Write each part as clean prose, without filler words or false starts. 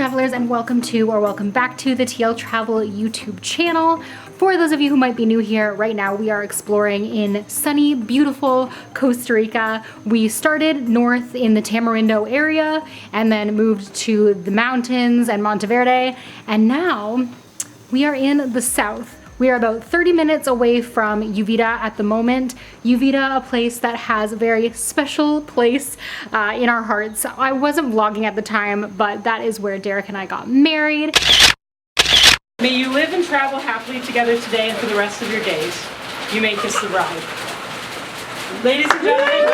travelers, and welcome back to the TL Travel YouTube channel. For those of you who might be new here, right now we are exploring in sunny, beautiful Costa Rica. We started north in the Tamarindo area and then moved to the mountains and Monteverde, and now we are in the south. We are about 30 minutes away from Uvita at the moment. Uvita, a place that has a very special place in our hearts. I wasn't vlogging at the time, but that is where Derek and I got married. May you live and travel happily together today and for the rest of your days. You may kiss the bride. Ladies and gentlemen.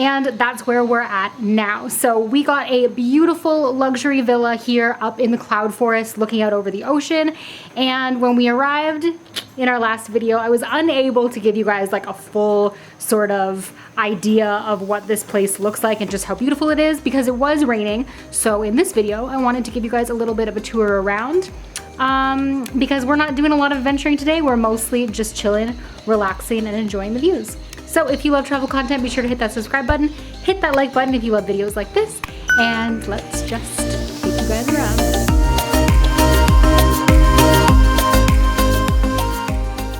And that's where we're at now. So we got a beautiful luxury villa here up in the cloud forest looking out over the ocean. And when we arrived in our last video, I was unable to give you guys like a full sort of idea of what this place looks like and just how beautiful it is because it was raining. So in this video, I wanted to give you guys a little bit of a tour around. Because we're not doing a lot of adventuring today. We're mostly just chilling, relaxing, and enjoying the views. So if you love travel content, be sure to hit that subscribe button, hit that like button if you love videos like this, and let's just take you guys around.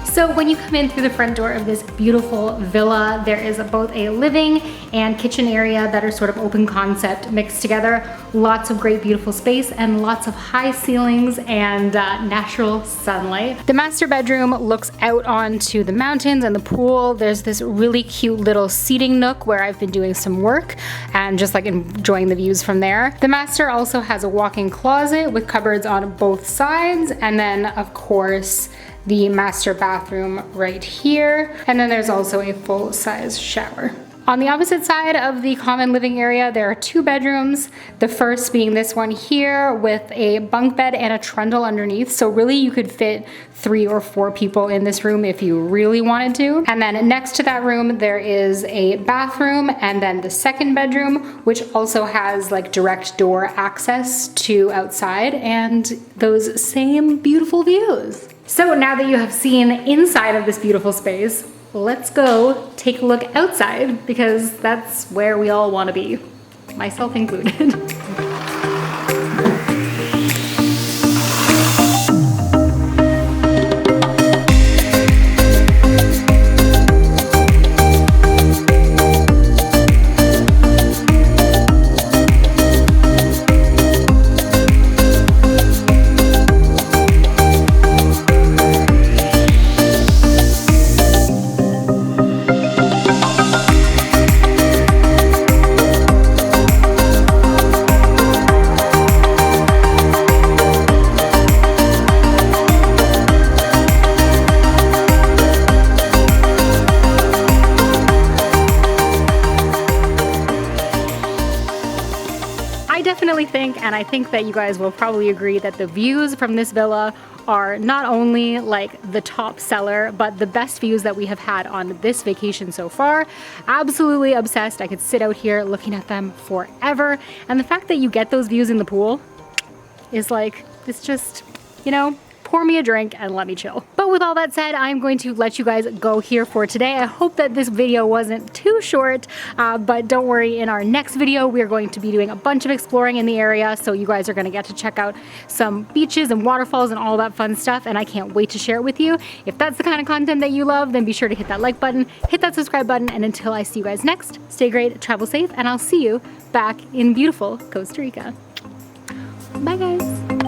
So when you come in through the front door of this beautiful villa, there is both a living and kitchen area that are sort of open concept mixed together. Lots of great beautiful space and lots of high ceilings and natural sunlight. The master bedroom looks out onto the mountains and the pool. There's this really cute little seating nook where I've been doing some work and just like enjoying the views from there. The master also has a walk-in closet with cupboards on both sides, and then of course the master bathroom right here, and then there's also a full-size shower. On the opposite side of the common living area, there are two bedrooms. The first being this one here with a bunk bed and a trundle underneath. So really you could fit 3 or 4 people in this room if you really wanted to. And then next to that room, there is a bathroom, and then the second bedroom, which also has like direct door access to outside and those same beautiful views. So now that you have seen inside of this beautiful space, let's go take a look outside because that's where we all want to be, myself included. I think that you guys will probably agree that the views from this villa are not only like the top seller, but the best views that we have had on this vacation so far. Absolutely obsessed. I could sit out here looking at them forever. And the fact that you get those views in the pool is like, it's just, you know, pour me a drink and let me chill. But with all that said, I'm going to let you guys go here for today. I hope that this video wasn't too short, but don't worry, in our next video, we're going to be doing a bunch of exploring in the area, so you guys are gonna get to check out some beaches and waterfalls and all that fun stuff, and I can't wait to share it with you. If that's the kind of content that you love, then be sure to hit that like button, hit that subscribe button, and until I see you guys next, stay great, travel safe, and I'll see you back in beautiful Costa Rica. Bye guys.